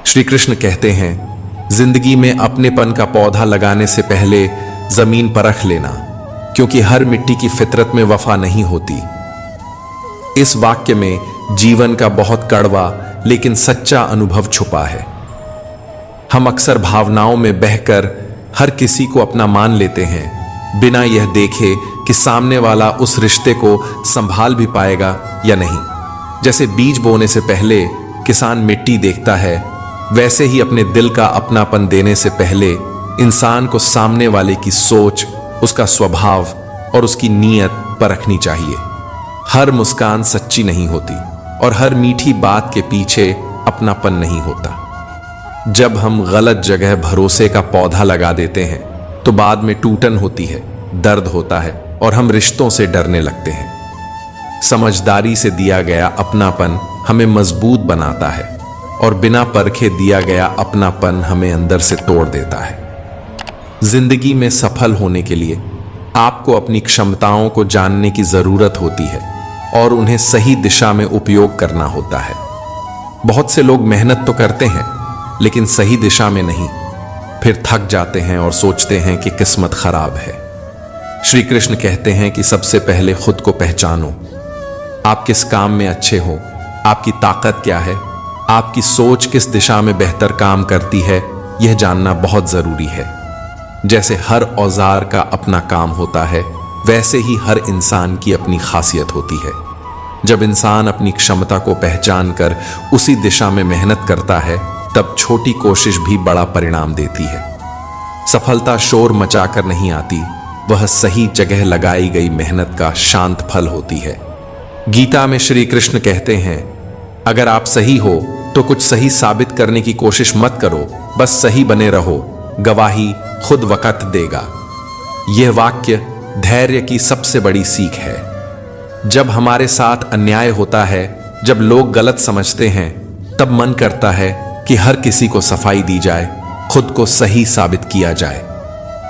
श्री कृष्ण कहते हैं, जिंदगी में अपनेपन का पौधा लगाने से पहले जमीन परख लेना, क्योंकि हर मिट्टी की फितरत में वफा नहीं होती। इस वाक्य में जीवन का बहुत कड़वा लेकिन सच्चा अनुभव छुपा है। हम अक्सर भावनाओं में बहकर हर किसी को अपना मान लेते हैं, बिना यह देखे कि सामने वाला उस रिश्ते को संभाल भी पाएगा या नहीं। जैसे बीज बोने से पहले किसान मिट्टी देखता है, वैसे ही अपने दिल का अपनापन देने से पहले इंसान को सामने वाले की सोच, उसका स्वभाव और उसकी नीयत परखनी चाहिए। हर मुस्कान सच्ची नहीं होती और हर मीठी बात के पीछे अपनापन नहीं होता। जब हम गलत जगह भरोसे का पौधा लगा देते हैं तो बाद में टूटन होती है, दर्द होता है और हम रिश्तों से डरने लगते हैं। समझदारी से दिया गया अपनापन हमें मजबूत बनाता है और बिना परखे दिया गया अपनापन हमें अंदर से तोड़ देता है। जिंदगी में सफल होने के लिए आपको अपनी क्षमताओं को जानने की जरूरत होती है और उन्हें सही दिशा में उपयोग करना होता है। बहुत से लोग मेहनत तो करते हैं लेकिन सही दिशा में नहीं, फिर थक जाते हैं और सोचते हैं कि किस्मत खराब है। श्री कृष्ण कहते हैं कि सबसे पहले खुद को पहचानो। आप किस काम में अच्छे हो, आपकी ताकत क्या है, आपकी सोच किस दिशा में बेहतर काम करती है, यह जानना बहुत जरूरी है। जैसे हर औजार का अपना काम होता है, वैसे ही हर इंसान की अपनी खासियत होती है। जब इंसान अपनी क्षमता को पहचान कर उसी दिशा में मेहनत करता है, तब छोटी कोशिश भी बड़ा परिणाम देती है। सफलता शोर मचाकर नहीं आती, वह सही जगह लगाई गई मेहनत का शांत फल होती है। गीता में श्री कृष्ण कहते हैं, अगर आप सही हो तो कुछ सही साबित करने की कोशिश मत करो, बस सही बने रहो, गवाही खुद वक्त देगा। यह वाक्य धैर्य की सबसे बड़ी सीख है। जब हमारे साथ अन्याय होता है, जब लोग गलत समझते हैं, तब मन करता है कि हर किसी को सफाई दी जाए, खुद को सही साबित किया जाए।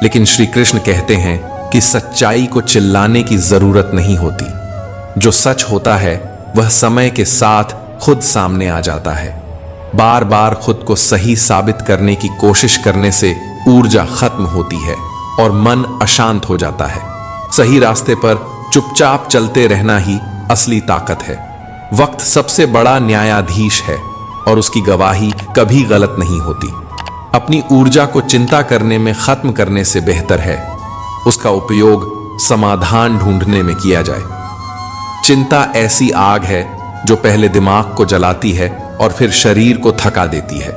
लेकिन श्री कृष्ण कहते हैं कि सच्चाई को चिल्लाने की जरूरत नहीं होती। जो सच होता है वह समय के साथ खुद सामने आ जाता है। बार बार खुद को सही साबित करने की कोशिश करने से ऊर्जा खत्म होती है और मन अशांत हो जाता है। सही रास्ते पर चुपचाप चलते रहना ही असली ताकत है। वक्त सबसे बड़ा न्यायाधीश है और उसकी गवाही कभी गलत नहीं होती। अपनी ऊर्जा को चिंता करने में खत्म करने से बेहतर है उसका उपयोग समाधान ढूंढने में किया जाए। चिंता ऐसी आग है जो पहले दिमाग को जलाती है और फिर शरीर को थका देती है।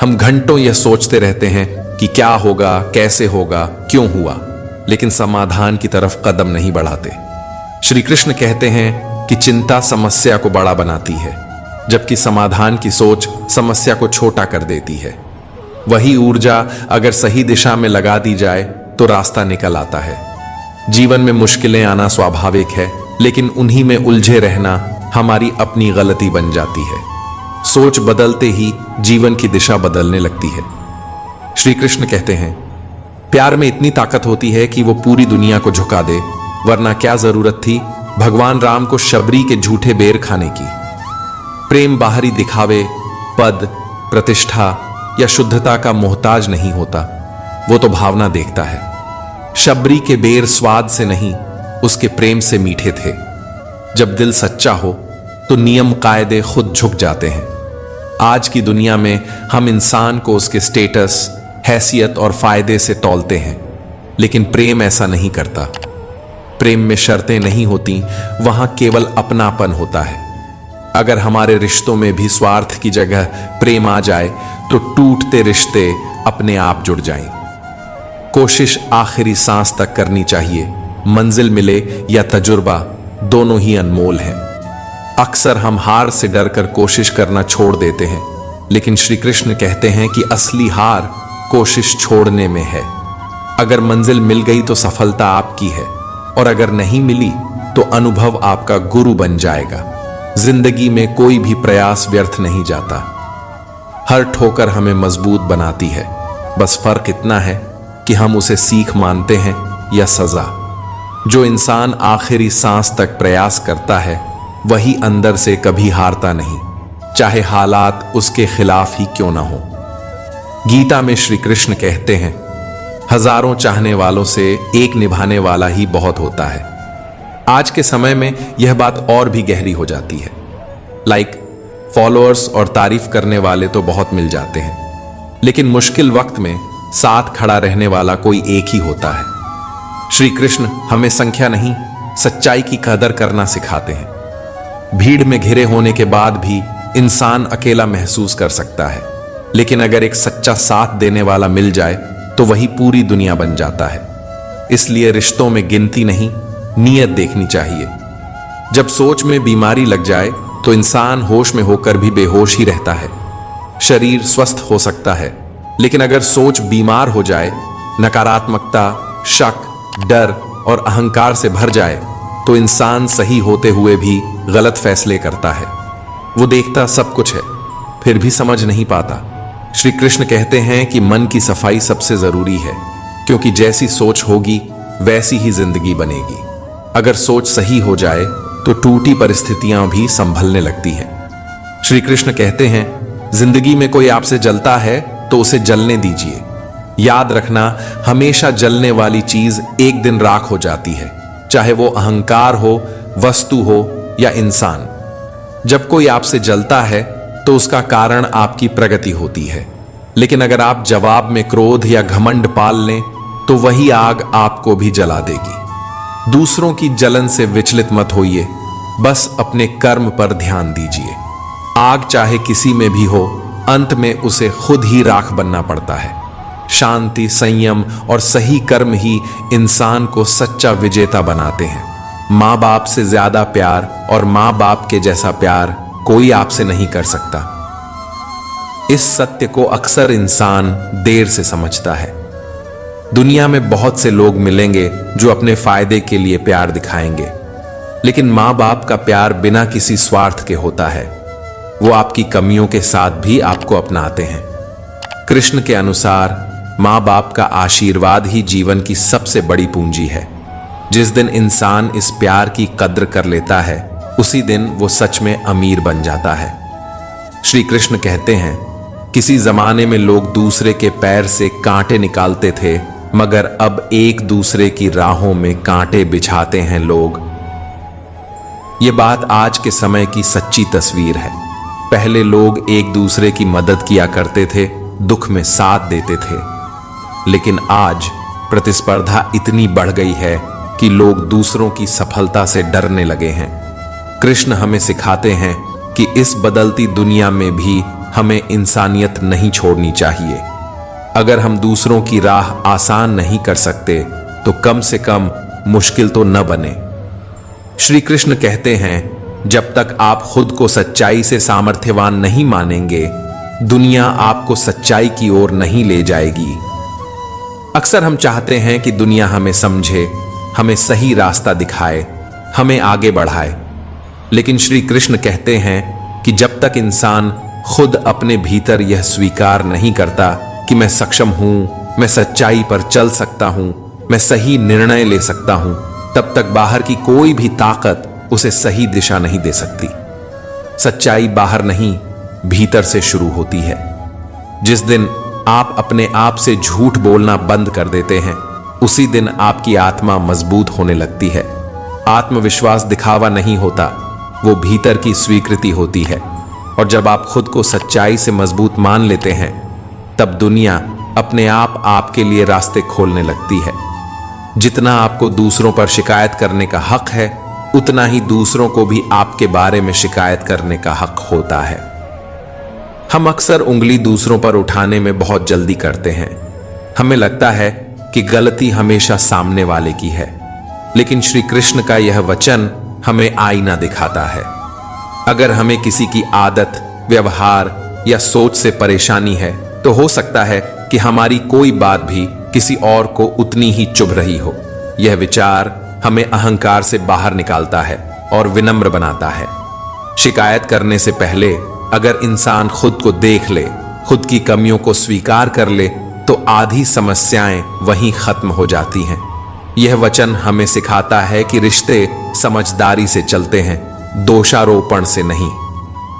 हम घंटों यह सोचते रहते हैं कि क्या होगा, कैसे होगा, क्यों हुआ, लेकिन समाधान की तरफ कदम नहीं बढ़ाते। श्री कृष्ण कहते हैं कि चिंता समस्या को बड़ा बनाती है, जबकि समाधान की सोच समस्या को छोटा कर देती है। वही ऊर्जा अगर सही दिशा में लगा दी जाए तो रास्ता निकल आता है। जीवन में मुश्किलें आना स्वाभाविक है, लेकिन उन्हीं में उलझे रहना हमारी अपनी गलती बन जाती है। सोच बदलते ही जीवन की दिशा बदलने लगती है। श्री कृष्ण कहते हैं, प्यार में इतनी ताकत होती है कि वो पूरी दुनिया को झुका दे, वरना क्या जरूरत थी भगवान राम को शबरी के झूठे बेर खाने की। प्रेम बाहरी दिखावे, पद, प्रतिष्ठा या शुद्धता का मोहताज नहीं होता, वो तो भावना देखता है। शबरी के बेर स्वाद से नहीं, उसके प्रेम से मीठे थे। जब दिल सच्चा हो तो नियम कायदे खुद झुक जाते हैं। आज की दुनिया में हम इंसान को उसके स्टेटस, हैसियत और फायदे से तौलते हैं, लेकिन प्रेम ऐसा नहीं करता। प्रेम में शर्तें नहीं होती, वहां केवल अपनापन होता है। अगर हमारे रिश्तों में भी स्वार्थ की जगह प्रेम आ जाए तो टूटते रिश्ते अपने आप जुड़ जाएं। कोशिश आखिरी सांस तक करनी चाहिए। मंजिल मिले या तजुर्बा, दोनों ही अनमोल हैं। अक्सर हम हार से डरकर कोशिश करना छोड़ देते हैं, लेकिन श्री कृष्ण कहते हैं कि असली हार कोशिश छोड़ने में है। अगर मंजिल मिल गई तो सफलता आपकी है, और अगर नहीं मिली तो अनुभव आपका गुरु बन जाएगा। जिंदगी में कोई भी प्रयास व्यर्थ नहीं जाता। हर ठोकर हमें मजबूत बनाती है, बस फर्क इतना है कि हम उसे सीख मानते हैं या सजा। जो इंसान आखिरी सांस तक प्रयास करता है वही अंदर से कभी हारता नहीं। चाहे हालात उसके खिलाफ ही क्यों ना हो। गीता में श्री कृष्ण कहते हैं, हजारों चाहने वालों से एक निभाने वाला ही बहुत होता है। आज के समय में यह बात और भी गहरी हो जाती है। फॉलोअर्स और तारीफ करने वाले तो बहुत मिल जाते हैं, लेकिन मुश्किल वक्त में साथ खड़ा रहने वाला कोई एक ही होता है। श्री कृष्ण हमें संख्या नहीं, सच्चाई की कदर करना सिखाते हैं। भीड़ में घिरे होने के बाद भी इंसान अकेला महसूस कर सकता है, लेकिन अगर एक सच्चा साथ देने वाला मिल जाए तो वही पूरी दुनिया बन जाता है। इसलिए रिश्तों में गिनती नहीं, नीयत देखनी चाहिए। जब सोच में बीमारी लग जाए तो इंसान होश में होकर भी बेहोश ही रहता है। शरीर स्वस्थ हो सकता है, लेकिन अगर सोच बीमार हो जाए, नकारात्मकता, शक, डर और अहंकार से भर जाए, तो इंसान सही होते हुए भी गलत फैसले करता है। वो देखता सब कुछ है, फिर भी समझ नहीं पाता। श्री कृष्ण कहते हैं कि मन की सफाई सबसे जरूरी है, क्योंकि जैसी सोच होगी वैसी ही जिंदगी बनेगी। अगर सोच सही हो जाए तो टूटी परिस्थितियां भी संभलने लगती हैं। श्री कृष्ण कहते हैं, जिंदगी में कोई आपसे जलता है तो उसे जलने दीजिए। याद रखना, हमेशा जलने वाली चीज एक दिन राख हो जाती है, चाहे वो अहंकार हो, वस्तु हो या इंसान। जब कोई आपसे जलता है तो उसका कारण आपकी प्रगति होती है, लेकिन अगर आप जवाब में क्रोध या घमंड पाल लें तो वही आग आपको भी जला देगी। दूसरों की जलन से विचलित मत होइए, बस अपने कर्म पर ध्यान दीजिए। आग चाहे किसी में भी हो, अंत में उसे खुद ही राख बनना पड़ता है। शांति, संयम और सही कर्म ही इंसान को सच्चा विजेता बनाते हैं। माँ बाप से ज्यादा प्यार और माँ बाप के जैसा प्यार कोई आपसे नहीं कर सकता। इस सत्य को अक्सर इंसान देर से समझता है। दुनिया में बहुत से लोग मिलेंगे जो अपने फायदे के लिए प्यार दिखाएंगे, लेकिन माँ बाप का प्यार बिना किसी स्वार्थ के होता है। वो आपकी कमियों के साथ भी आपको अपनाते हैं। कृष्ण के अनुसार माँ बाप का आशीर्वाद ही जीवन की सबसे बड़ी पूंजी है। जिस दिन इंसान इस प्यार की कद्र कर लेता है, उसी दिन वो सच में अमीर बन जाता है। श्री कृष्ण कहते हैं, किसी जमाने में लोग दूसरे के पैर से कांटे निकालते थे, मगर अब एक दूसरे की राहों में कांटे बिछाते हैं लोग। ये बात आज के समय की सच्ची तस्वीर है। पहले लोग एक दूसरे की मदद किया करते थे, दुख में साथ देते थे, लेकिन आज प्रतिस्पर्धा इतनी बढ़ गई है कि लोग दूसरों की सफलता से डरने लगे हैं। कृष्ण हमें सिखाते हैं कि इस बदलती दुनिया में भी हमें इंसानियत नहीं छोड़नी चाहिए। अगर हम दूसरों की राह आसान नहीं कर सकते तो कम से कम मुश्किल तो न बने। श्री कृष्ण कहते हैं, जब तक आप खुद को सच्चाई से सामर्थ्यवान नहीं मानेंगे, दुनिया आपको सच्चाई की ओर नहीं ले जाएगी। अक्सर हम चाहते हैं कि दुनिया हमें समझे, हमें सही रास्ता दिखाए, हमें आगे बढ़ाए, लेकिन श्री कृष्ण कहते हैं कि जब तक इंसान खुद अपने भीतर यह स्वीकार नहीं करता कि मैं सक्षम हूं, मैं सच्चाई पर चल सकता हूं, मैं सही निर्णय ले सकता हूं, तब तक बाहर की कोई भी ताकत उसे सही दिशा नहीं दे सकती। सच्चाई बाहर नहीं, भीतर से शुरू होती है। जिस दिन आप अपने आप से झूठ बोलना बंद कर देते हैं, उसी दिन आपकी आत्मा मजबूत होने लगती है। आत्मविश्वास दिखावा नहीं होता, वो भीतर की स्वीकृति होती है। और जब आप खुद को सच्चाई से मजबूत मान लेते हैं, तब दुनिया अपने आप आपके लिए रास्ते खोलने लगती है। जितना आपको दूसरों पर शिकायत करने का हक है, उतना ही दूसरों को भी आपके बारे में शिकायत करने का हक होता है। हम अक्सर उंगली दूसरों पर उठाने में बहुत जल्दी करते हैं। हमें लगता है कि गलती हमेशा सामने वाले की है, लेकिन श्री कृष्ण का यह वचन हमें आईना दिखाता है। अगर हमें किसी की आदत, व्यवहार या सोच से परेशानी है, तो हो सकता है कि हमारी कोई बात भी किसी और को उतनी ही चुभ रही हो। यह विचार हमें अहंकार से बाहर निकालता है और विनम्र बनाता है। शिकायत करने से पहले अगर इंसान खुद को देख ले, खुद की कमियों को स्वीकार कर ले, तो आधी समस्याएं वहीं खत्म हो जाती हैं। यह वचन हमें सिखाता है कि रिश्ते समझदारी से चलते हैं, दोषारोपण से नहीं।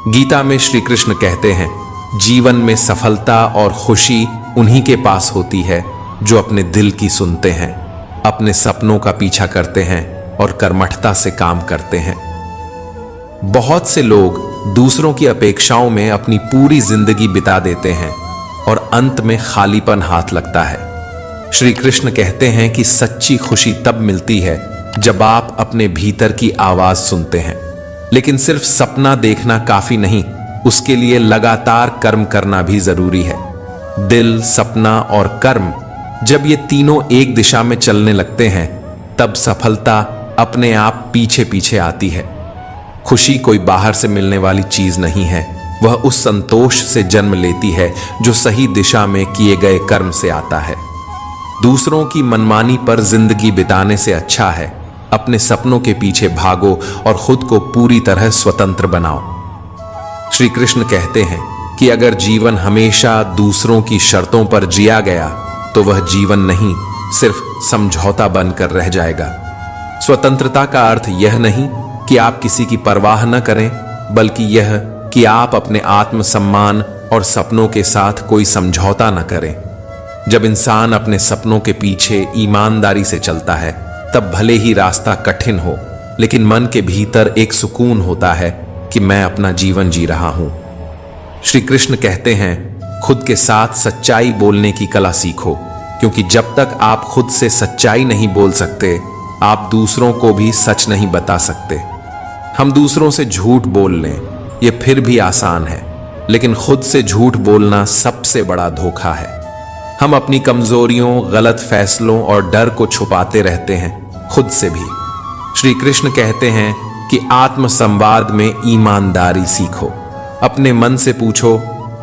गीता में श्री कृष्ण कहते हैं, जीवन में सफलता और खुशी उन्हीं के पास होती है जो अपने दिल की सुनते हैं, अपने सपनों का पीछा करते हैं और कर्मठता से काम करते हैं। बहुत से लोग दूसरों की अपेक्षाओं में अपनी पूरी जिंदगी बिता देते हैं और अंत में खालीपन हाथ लगता है। श्री कृष्ण कहते हैं कि सच्ची खुशी तब मिलती है जब आप अपने भीतर की आवाज सुनते हैं। लेकिन सिर्फ सपना देखना काफी नहीं, उसके लिए लगातार कर्म करना भी जरूरी है। दिल, सपना और कर्म जब ये तीनों एक दिशा में चलने लगते हैं, तब सफलता अपने आप पीछे पीछे आती है। खुशी कोई बाहर से मिलने वाली चीज नहीं है, वह उस संतोष से जन्म लेती है जो सही दिशा में किए गए कर्म से आता है। दूसरों की मनमानी पर जिंदगी बिताने से अच्छा है अपने सपनों के पीछे भागो और खुद को पूरी तरह स्वतंत्र बनाओ। श्री कृष्ण कहते हैं कि अगर जीवन हमेशा दूसरों की शर्तों पर जिया गया तो वह जीवन नहीं, सिर्फ समझौता बनकर रह जाएगा। स्वतंत्रता का अर्थ यह नहीं कि आप किसी की परवाह न करें, बल्कि यह कि आप अपने आत्मसम्मान और सपनों के साथ कोई समझौता न करें। जब इंसान अपने सपनों के पीछे ईमानदारी से चलता है, तब भले ही रास्ता कठिन हो, लेकिन मन के भीतर एक सुकून होता है कि मैं अपना जीवन जी रहा हूं। श्री कृष्ण कहते हैं, खुद के साथ सच्चाई बोलने की कला सीखो, क्योंकि जब तक आप खुद से सच्चाई नहीं बोल सकते, आप दूसरों को भी सच नहीं बता सकते। हम दूसरों से झूठ बोल लें, यह फिर भी आसान है, लेकिन खुद से झूठ बोलना सबसे बड़ा धोखा है। हम अपनी कमजोरियों, गलत फैसलों और डर को छुपाते रहते हैं, खुद से भी। श्री कृष्ण कहते हैं कि आत्म संवाद में ईमानदारी सीखो। अपने मन से पूछो,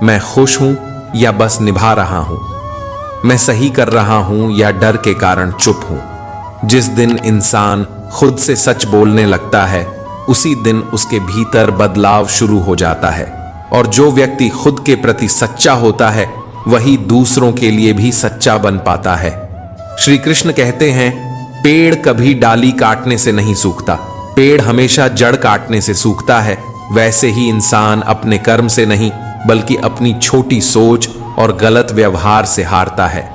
मैं खुश हूं या बस निभा रहा हूं? मैं सही कर रहा हूं या डर के कारण चुप हूं? जिस दिन इंसान खुद से सच बोलने लगता है, उसी दिन उसके भीतर बदलाव शुरू हो जाता है। और जो व्यक्ति खुद के प्रति सच्चा होता है, वही दूसरों के लिए भी सच्चा बन पाता है। श्री कृष्ण कहते हैं, पेड़ कभी डाली काटने से नहीं सूखता, पेड़ हमेशा जड़ काटने से सूखता है। वैसे ही इंसान अपने कर्म से नहीं, बल्कि अपनी छोटी सोच और गलत व्यवहार से हारता है।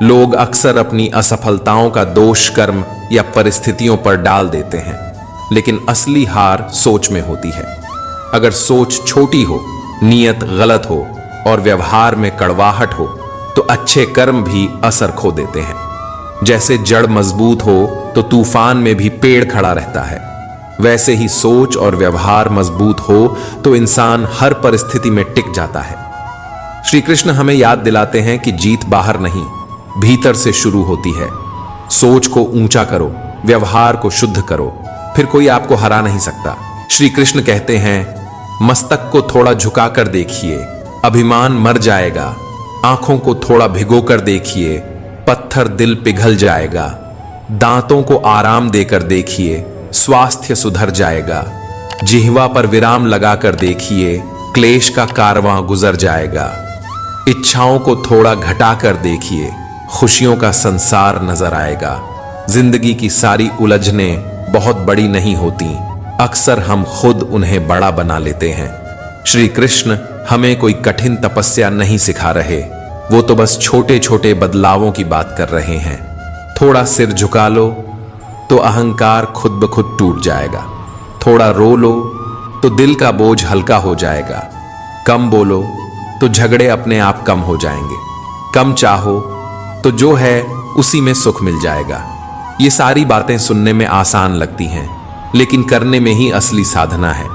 लोग अक्सर अपनी असफलताओं का दोष कर्म या परिस्थितियों पर डाल देते हैं, लेकिन असली हार सोच में होती है। अगर सोच छोटी हो, नीयत गलत हो और व्यवहार में कड़वाहट हो, तो अच्छे कर्म भी असर खो देते हैं। जैसे जड़ मजबूत हो तो तूफान में भी पेड़ खड़ा रहता है, वैसे ही सोच और व्यवहार मजबूत हो तो इंसान हर परिस्थिति में टिक जाता है। श्री कृष्ण हमें याद दिलाते हैं कि जीत बाहर नहीं, भीतर से शुरू होती है। सोच को ऊंचा करो, व्यवहार को शुद्ध करो, फिर कोई आपको हरा नहीं सकता। श्री कृष्ण कहते हैं, मस्तक को थोड़ा झुकाकर देखिए, अभिमान मर जाएगा। आंखों को थोड़ा भिगोकर देखिए, पत्थर दिल पिघल जाएगा। दांतों को आराम देकर देखिए, स्वास्थ्य सुधर जाएगा। जिह्वा पर विराम लगाकर देखिए, क्लेश का कारवां गुजर जाएगा। इच्छाओं को थोड़ा घटाकर देखिए, खुशियों का संसार नजर आएगा। जिंदगी की सारी उलझनें बहुत बड़ी नहीं होती, अक्सर हम खुद उन्हें बड़ा बना लेते हैं। श्री कृष्ण हमें कोई कठिन तपस्या नहीं सिखा रहे, वो तो बस छोटे छोटे बदलावों की बात कर रहे हैं। थोड़ा सिर झुका लो तो अहंकार खुद ब खुद टूट जाएगा। थोड़ा रो लो तो दिल का बोझ हल्का हो जाएगा। कम बोलो तो झगड़े अपने आप कम हो जाएंगे। कम चाहो तो जो है उसी में सुख मिल जाएगा। ये सारी बातें सुनने में आसान लगती हैं, लेकिन करने में ही असली साधना है।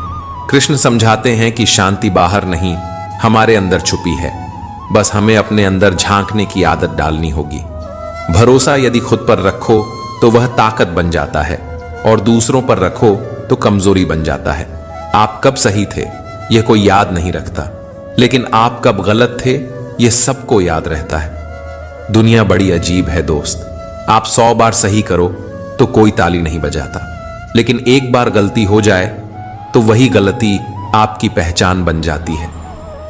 कृष्ण समझाते हैं कि शांति बाहर नहीं, हमारे अंदर छुपी है। बस हमें अपने अंदर झांकने की आदत डालनी होगी। भरोसा यदि खुद पर रखो तो वह ताकत बन जाता है, और दूसरों पर रखो तो कमजोरी बन जाता है। आप कब सही थे यह कोई याद नहीं रखता, लेकिन आप कब गलत थे यह सबको याद रहता है। दुनिया बड़ी अजीब है दोस्त। आप 100 बार सही करो तो कोई ताली नहीं बजाता, लेकिन एक बार गलती हो जाए तो वही गलती आपकी पहचान बन जाती है।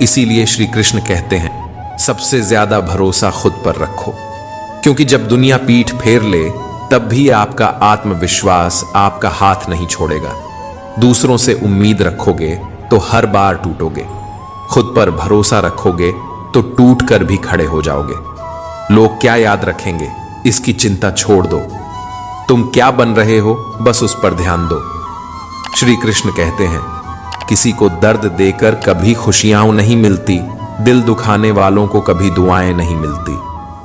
इसीलिए श्री कृष्ण कहते हैं, सबसे ज्यादा भरोसा खुद पर रखो, क्योंकि जब दुनिया पीठ फेर ले तब भी आपका आत्मविश्वास आपका हाथ नहीं छोड़ेगा। दूसरों से उम्मीद रखोगे तो हर बार टूटोगे। खुद पर भरोसा रखोगे तो टूट कर भी खड़े हो जाओगे। लोग क्या याद रखेंगे, इसकी चिंता छोड़ दो। तुम क्या बन रहे हो, बस उस पर ध्यान दो। श्री कृष्ण कहते हैं, किसी को दर्द देकर कभी खुशियां नहीं मिलती, दिल दुखाने वालों को कभी दुआएं नहीं मिलती।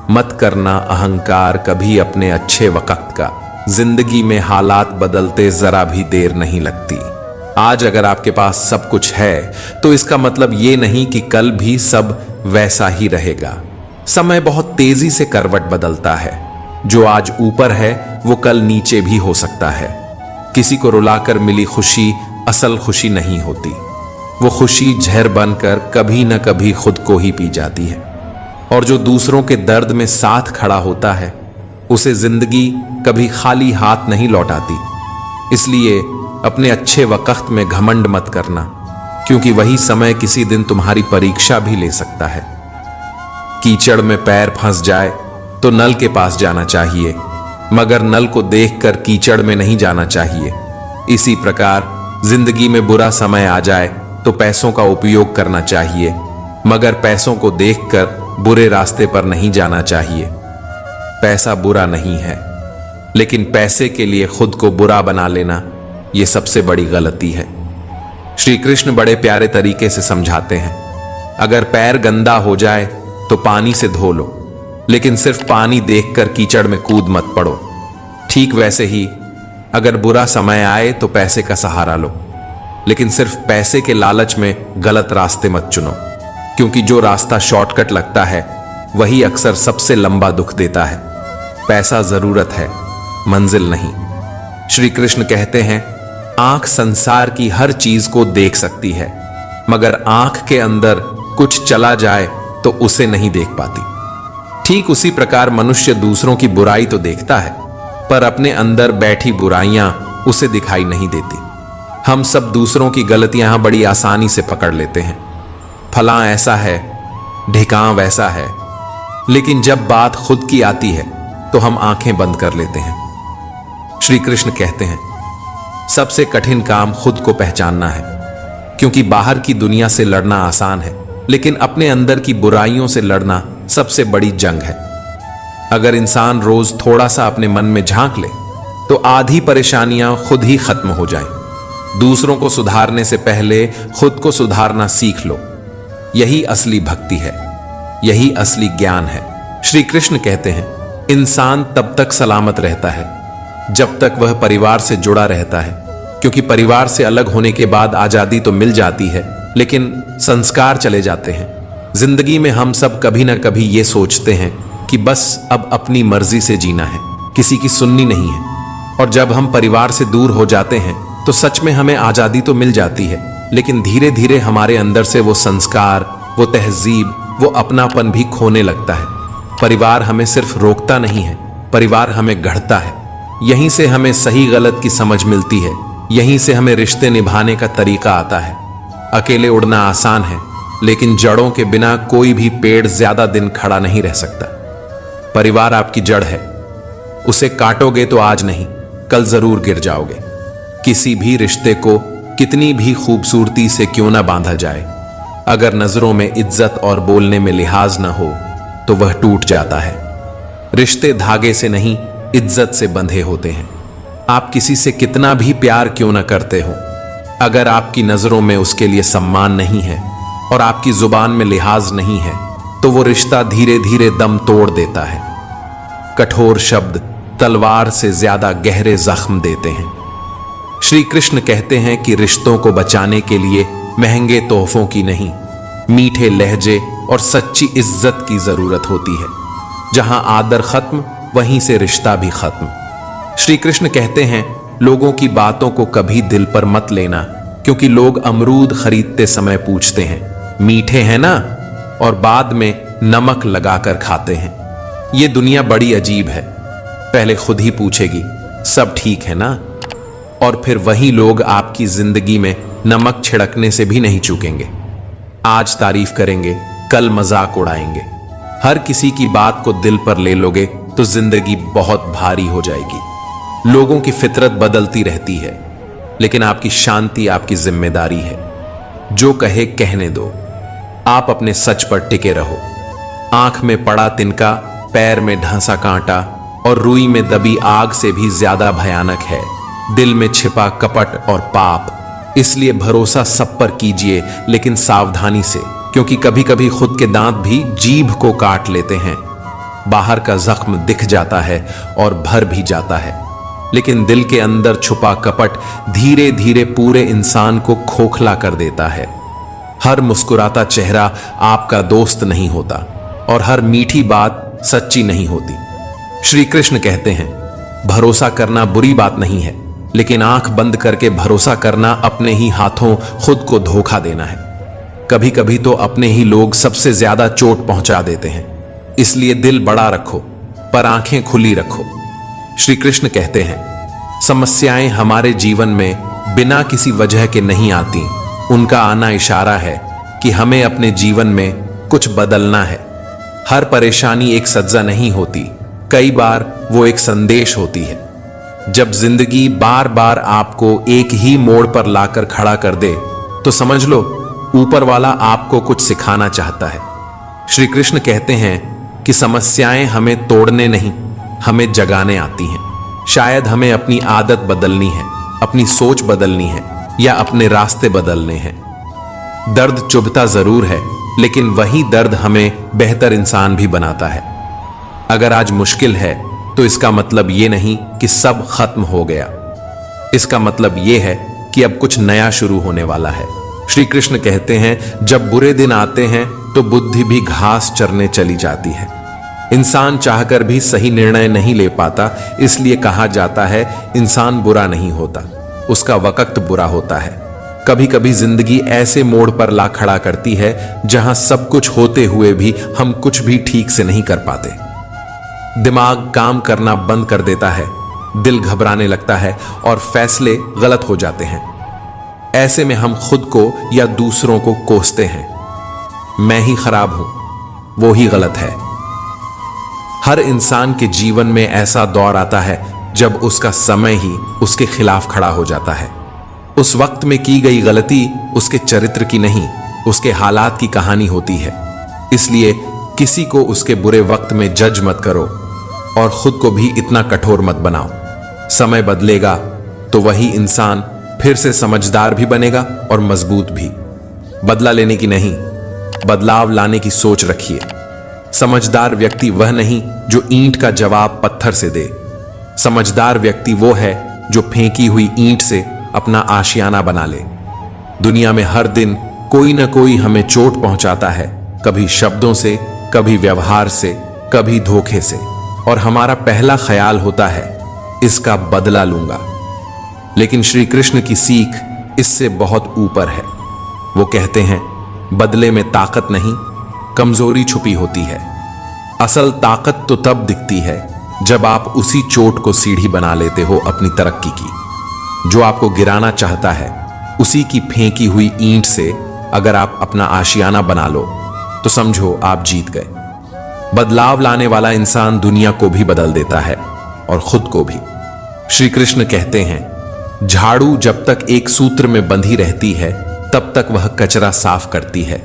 मत करना अहंकार कभी अपने अच्छे वक्त का, जिंदगी में हालात बदलते जरा भी देर नहीं लगती। आज अगर आपके पास सब कुछ है तो इसका मतलब ये नहीं कि कल भी सब वैसा ही रहेगा। समय बहुत तेजी से करवट बदलता है। जो आज ऊपर है वो कल नीचे भी हो सकता है। किसी को रुलाकर मिली खुशी असल खुशी नहीं होती। वो खुशी जहर बनकर कभी न कभी खुद को ही पी जाती है। और जो दूसरों के दर्द में साथ खड़ा होता है उसे जिंदगी कभी खाली हाथ नहीं लौटाती। इसलिए अपने अच्छे वक्त में घमंड मत करना, क्योंकि वही समय किसी दिन तुम्हारी परीक्षा भी ले सकता है। कीचड़ में पैर फंस जाए तो नल के पास जाना चाहिए, मगर नल को देखकर कीचड़ में नहीं जाना चाहिए। इसी प्रकार जिंदगी में बुरा समय आ जाए तो पैसों का उपयोग करना चाहिए, मगर पैसों को देखकर बुरे रास्ते पर नहीं जाना चाहिए। पैसा बुरा नहीं है, लेकिन पैसे के लिए खुद को बुरा बना लेना यह सबसे बड़ी गलती है। श्री कृष्ण बड़े प्यारे तरीके से समझाते हैं, अगर पैर गंदा हो जाए तो पानी से धो लो, लेकिन सिर्फ पानी देखकर कीचड़ में कूद मत पड़ो। ठीक वैसे ही अगर बुरा समय आए तो पैसे का सहारा लो, लेकिन सिर्फ पैसे के लालच में गलत रास्ते मत चुनो, क्योंकि जो रास्ता शॉर्टकट लगता है वही अक्सर सबसे लंबा दुख देता है। पैसा जरूरत है, मंजिल नहीं। श्री कृष्ण कहते हैं, आंख संसार की हर चीज को देख सकती है, मगर आंख के अंदर कुछ चला जाए तो उसे नहीं देख पाती। ठीक उसी प्रकार मनुष्य दूसरों की बुराई तो देखता है, पर अपने अंदर बैठी बुराइयां उसे दिखाई नहीं देती। हम सब दूसरों की गलतियां बड़ी आसानी से पकड़ लेते हैं। फलां ऐसा है, ढिकां वैसा है, लेकिन जब बात खुद की आती है तो हम आंखें बंद कर लेते हैं। श्री कृष्ण कहते हैं, सबसे कठिन काम खुद को पहचानना है, क्योंकि बाहर की दुनिया से लड़ना आसान है, लेकिन अपने अंदर की बुराइयों से लड़ना सबसे बड़ी जंग है। अगर इंसान रोज थोड़ा सा अपने मन में झांक ले तो आधी परेशानियां खुद ही खत्म हो जाएं। दूसरों को सुधारने से पहले खुद को सुधारना सीख लो। यही असली भक्ति है, यही असली ज्ञान है। श्री कृष्ण कहते हैं, इंसान तब तक सलामत रहता है जब तक वह परिवार से जुड़ा रहता है, क्योंकि परिवार से अलग होने के बाद आजादी तो मिल जाती है, लेकिन संस्कार चले जाते हैं। जिंदगी में हम सब कभी ना कभी ये सोचते हैं कि बस अब अपनी मर्जी से जीना है, किसी की सुननी नहीं है। और जब हम परिवार से दूर हो जाते हैं तो सच में हमें आजादी तो मिल जाती है, लेकिन धीरे धीरे हमारे अंदर से वो संस्कार, वो तहजीब, वो अपनापन भी खोने लगता है। परिवार हमें सिर्फ रोकता नहीं है, परिवार हमें गढ़ता है। यहीं से हमें सही गलत की समझ मिलती है, यहीं से हमें रिश्ते निभाने का तरीका आता है। अकेले उड़ना आसान है, लेकिन जड़ों के बिना कोई भी पेड़ ज्यादा दिन खड़ा नहीं रह सकता। परिवार आपकी जड़ है, उसे काटोगे तो आज नहीं, कल जरूर गिर जाओगे। किसी भी रिश्ते को कितनी भी खूबसूरती से क्यों ना बांधा जाए, अगर नजरों में इज्जत और बोलने में लिहाज न हो तो वह टूट जाता है। रिश्ते धागे से नहीं, इज्जत से बंधे होते हैं। आप किसी से कितना भी प्यार क्यों ना करते हो, अगर आपकी नजरों में उसके लिए सम्मान नहीं है और आपकी जुबान में लिहाज नहीं है तो वो रिश्ता धीरे धीरे दम तोड़ देता है। कठोर शब्द तलवार से ज्यादा गहरे जख्म देते हैं। श्री कृष्ण कहते हैं कि रिश्तों को बचाने के लिए महंगे तोहफों की नहीं, मीठे लहजे और सच्ची इज्जत की जरूरत होती है। जहां आदर खत्म, वहीं से रिश्ता भी खत्म। श्री कृष्ण कहते हैं, लोगों की बातों को कभी दिल पर मत लेना, क्योंकि लोग अमरूद खरीदते समय पूछते हैं, मीठे हैं ना, और बाद में नमक लगाकर खाते हैं। ये दुनिया बड़ी अजीब है, पहले खुद ही पूछेगी सब ठीक है ना, और फिर वही लोग आपकी जिंदगी में नमक छिड़कने से भी नहीं चूकेंगे। आज तारीफ करेंगे, कल मजाक उड़ाएंगे। हर किसी की बात को दिल पर ले लोगे तो जिंदगी बहुत भारी हो जाएगी। लोगों की फितरत बदलती रहती है, लेकिन आपकी शांति आपकी जिम्मेदारी है। जो कहे कहने दो, आप अपने सच पर टिके रहो। आंख में पड़ा तिनका, पैर में ढांसा कांटा और रुई में दबी आग से भी ज्यादा भयानक है दिल में छिपा कपट और पाप। इसलिए भरोसा सब पर कीजिए, लेकिन सावधानी से, क्योंकि कभी कभी खुद के दांत भी जीभ को काट लेते हैं। बाहर का जख्म दिख जाता है और भर भी जाता है, लेकिन दिल के अंदर छुपा कपट धीरे धीरे पूरे इंसान को खोखला कर देता है। हर मुस्कुराता चेहरा आपका दोस्त नहीं होता और हर मीठी बात सच्ची नहीं होती। श्री कृष्ण कहते हैं, भरोसा करना बुरी बात नहीं है, लेकिन आंख बंद करके भरोसा करना अपने ही हाथों खुद को धोखा देना है। कभी कभी तो अपने ही लोग सबसे ज्यादा चोट पहुंचा देते हैं। इसलिए दिल बड़ा रखो पर आंखें खुली रखो। श्री कृष्ण कहते हैं, समस्याएं हमारे जीवन में बिना किसी वजह के नहीं आती। उनका आना इशारा है कि हमें अपने जीवन में कुछ बदलना है। हर परेशानी एक सजा नहीं होती, कई बार वो एक संदेश होती है। जब जिंदगी बार बार आपको एक ही मोड़ पर लाकर खड़ा कर दे, तो समझ लो ऊपर वाला आपको कुछ सिखाना चाहता है। श्री कृष्ण कहते हैं कि समस्याएं हमें तोड़ने नहीं, हमें जगाने आती हैं। शायद हमें अपनी आदत बदलनी है, अपनी सोच बदलनी है, या अपने रास्ते बदलने हैं। दर्द चुभता जरूर है, लेकिन वही दर्द हमें बेहतर इंसान भी बनाता है। अगर आज मुश्किल है तो इसका मतलब ये नहीं कि सब खत्म हो गया। इसका मतलब ये है कि अब कुछ नया शुरू होने वाला है। श्री कृष्ण कहते हैं, जब बुरे दिन आते हैं तो बुद्धि भी घास चरने चली जाती है। इंसान चाहकर भी सही निर्णय नहीं ले पाता, इसलिए कहा जाता है इंसान बुरा नहीं होता, उसका वक्त बुरा होता है। कभी कभी जिंदगी ऐसे मोड़ पर ला खड़ा करती है जहां सब कुछ होते हुए भी हम कुछ भी ठीक से नहीं कर पाते। दिमाग काम करना बंद कर देता है, दिल घबराने लगता है और फैसले गलत हो जाते हैं। ऐसे में हम खुद को या दूसरों को कोसते हैं, मैं ही खराब हूं, वो ही गलत है। हर इंसान के जीवन में ऐसा दौर आता है जब उसका समय ही उसके खिलाफ खड़ा हो जाता है। उस वक्त में की गई गलती उसके चरित्र की नहीं, उसके हालात की कहानी होती है। इसलिए किसी को उसके बुरे वक्त में जज मत करो और खुद को भी इतना कठोर मत बनाओ। समय बदलेगा तो वही इंसान फिर से समझदार भी बनेगा और मजबूत भी। बदला लेने की नहीं, बदलाव लाने की सोच रखिए। समझदार व्यक्ति वह नहीं जो ईंट का जवाब पत्थर से दे। समझदार व्यक्ति वो है जो फेंकी हुई ईंट से अपना आशियाना बना ले। दुनिया में हर दिन कोई ना कोई हमें चोट पहुंचाता है, कभी शब्दों से, कभी व्यवहार से, कभी धोखे से, और हमारा पहला ख्याल होता है इसका बदला लूंगा। लेकिन श्री कृष्ण की सीख इससे बहुत ऊपर है। वो कहते हैं, बदले में ताकत नहीं, कमजोरी छुपी होती है। असल ताकत तो तब दिखती है जब आप उसी चोट को सीढ़ी बना लेते हो अपनी तरक्की की। जो आपको गिराना चाहता है, उसी की फेंकी हुई ईंट से अगर आप अपना आशियाना बना लो तो समझो आप जीत गए। बदलाव लाने वाला इंसान दुनिया को भी बदल देता है और खुद को भी। श्री कृष्ण कहते हैं, झाड़ू जब तक एक सूत्र में बंधी रहती है तब तक वह कचरा साफ करती है,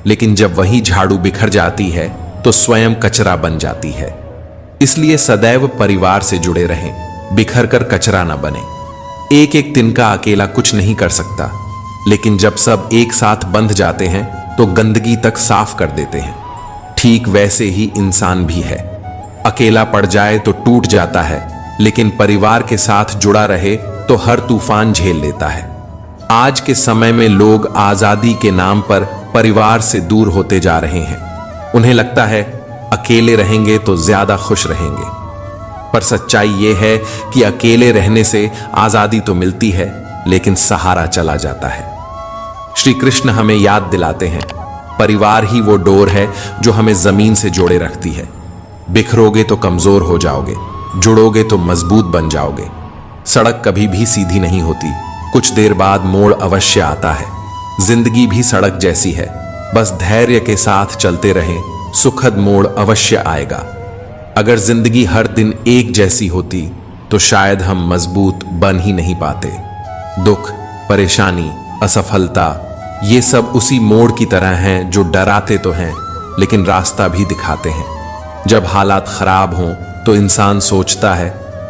लेकिन जब वही झाड़ू बिखर जाती है तो स्वयं कचरा बन जाती है। इसलिए सदैव परिवार से जुड़े रहें, बिखर कर कचरा न बने। एक एक तिनका अकेला कुछ नहीं कर सकता, लेकिन जब सब एक साथ बंध जाते हैं तो गंदगी तक साफ कर देते हैं। ठीक वैसे ही इंसान भी है, अकेला पड़ जाए तो टूट जाता है, लेकिन परिवार के साथ जुड़ा रहे तो हर तूफान झेल लेता है। आज के समय में लोग आजादी के नाम पर परिवार से दूर होते जा रहे हैं। उन्हें लगता है अकेले रहेंगे तो ज्यादा खुश रहेंगे, पर सच्चाई यह है कि अकेले रहने से आजादी तो मिलती है, लेकिन सहारा चला जाता है। श्री कृष्ण हमें याद दिलाते हैं, परिवार ही वो डोर है जो हमें जमीन से जोड़े रखती है। बिखरोगे तो कमजोर हो जाओगे, जुड़ोगे तो मजबूत बन जाओगे। सड़क कभी भी सीधी नहीं होती, कुछ देर बाद मोड़ अवश्य आता है। जिंदगी भी सड़क जैसी है, बस धैर्य के साथ चलते रहें, सुखद मोड़ अवश्य आएगा। अगर जिंदगी हर दिन एक जैसी होती तो शायद हम मजबूत बन ही नहीं पाते। दुख, परेशानी, असफलता, ये सब उसी मोड़ की तरह हैं जो डराते तो हैं लेकिन रास्ता भी दिखाते हैं। जब हालात खराब हों तो इंसान सोचता है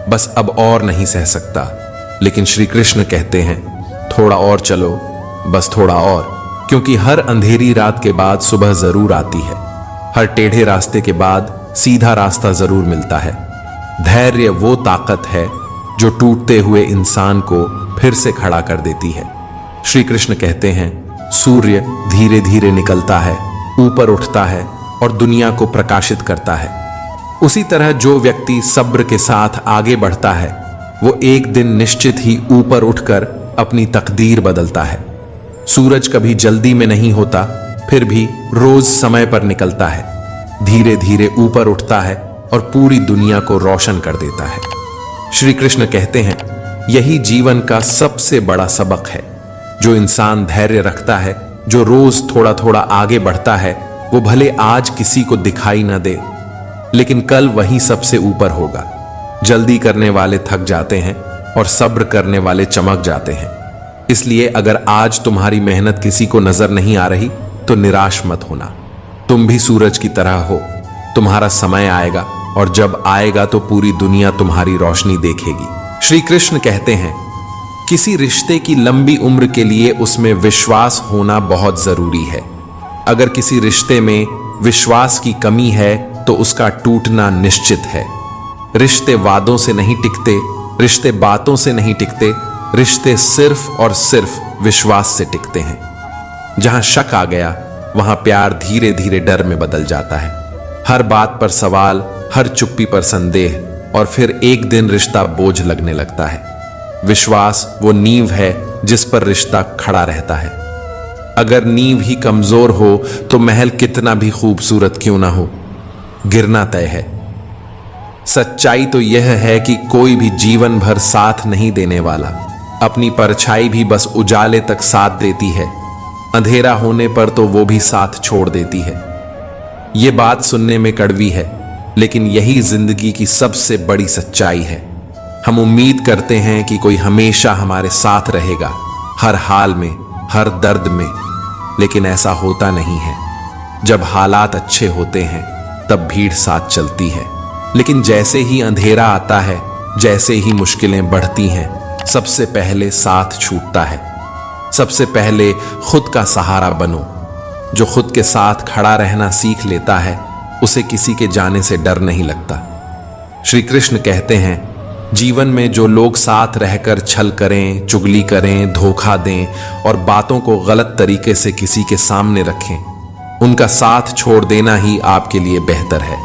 बस अब और नहीं सह सकता, लेकिन श्री कृष्ण कहते हैं थोड़ा और चलो, बस थोड़ा और, क्योंकि हर अंधेरी रात के बाद सुबह जरूर आती है। हर टेढ़े रास्ते के बाद सीधा रास्ता जरूर मिलता है। धैर्य वो ताकत है जो टूटते हुए इंसान को फिर से खड़ा कर देती है। श्री कृष्ण कहते हैं सूर्य धीरे धीरे निकलता है, ऊपर उठता है और दुनिया को प्रकाशित करता है। उसी तरह जो व्यक्ति सब्र के साथ आगे बढ़ता है वो एक दिन निश्चित ही ऊपर उठकर अपनी तकदीर बदलता है। सूरज कभी जल्दी में नहीं होता, फिर भी रोज समय पर निकलता है, धीरे धीरे ऊपर उठता है और पूरी दुनिया को रोशन कर देता है। श्री कृष्ण कहते हैं यही जीवन का सबसे बड़ा सबक है। जो इंसान धैर्य रखता है, जो रोज थोड़ा थोड़ा आगे बढ़ता है, वो भले आज किसी को दिखाई न दे, लेकिन कल वही सबसे ऊपर होगा। जल्दी करने वाले थक जाते हैं और सब्र करने वाले चमक जाते हैं। इसलिए अगर आज तुम्हारी मेहनत किसी को नजर नहीं आ रही तो निराश मत होना। तुम भी सूरज की तरह हो। तुम्हारा समय आएगा और जब आएगा तो पूरी दुनिया तुम्हारी रोशनी देखेगी। श्री कृष्ण कहते हैं किसी रिश्ते की लंबी उम्र के लिए उसमें विश्वास होना बहुत जरूरी है। अगर किसी रिश्ते में विश्वास की कमी है तो उसका टूटना निश्चित है। रिश्ते वादों से नहीं टिकते, रिश्ते बातों से नहीं टिकते, रिश्ते सिर्फ और सिर्फ विश्वास से टिकते हैं। जहां शक आ गया वहां प्यार धीरे धीरे डर में बदल जाता है। हर बात पर सवाल, हर चुप्पी पर संदेह, और फिर एक दिन रिश्ता बोझ लगने लगता है। विश्वास वो नींव है जिस पर रिश्ता खड़ा रहता है। अगर नींव ही कमजोर हो तो महल कितना भी खूबसूरत क्यों ना हो, गिरना तय है। सच्चाई तो यह है कि कोई भी जीवन भर साथ नहीं देने वाला। अपनी परछाई भी बस उजाले तक साथ देती है, अंधेरा होने पर तो वो भी साथ छोड़ देती है। ये बात सुनने में कड़वी है, लेकिन यही जिंदगी की सबसे बड़ी सच्चाई है। हम उम्मीद करते हैं कि कोई हमेशा हमारे साथ रहेगा, हर हाल में, हर दर्द में, लेकिन ऐसा होता नहीं है। जब हालात अच्छे होते हैं तब भीड़ साथ चलती है, लेकिन जैसे ही अंधेरा आता है, जैसे ही मुश्किलें बढ़ती हैं, सबसे पहले साथ छूटता है। सबसे पहले खुद का सहारा बनो। जो खुद के साथ खड़ा रहना सीख लेता है उसे किसी के जाने से डर नहीं लगता। श्री कृष्ण कहते हैं जीवन में जो लोग साथ रहकर छल करें, चुगली करें, धोखा दें और बातों को गलत तरीके से किसी के सामने रखें, उनका साथ छोड़ देना ही आपके लिए बेहतर है।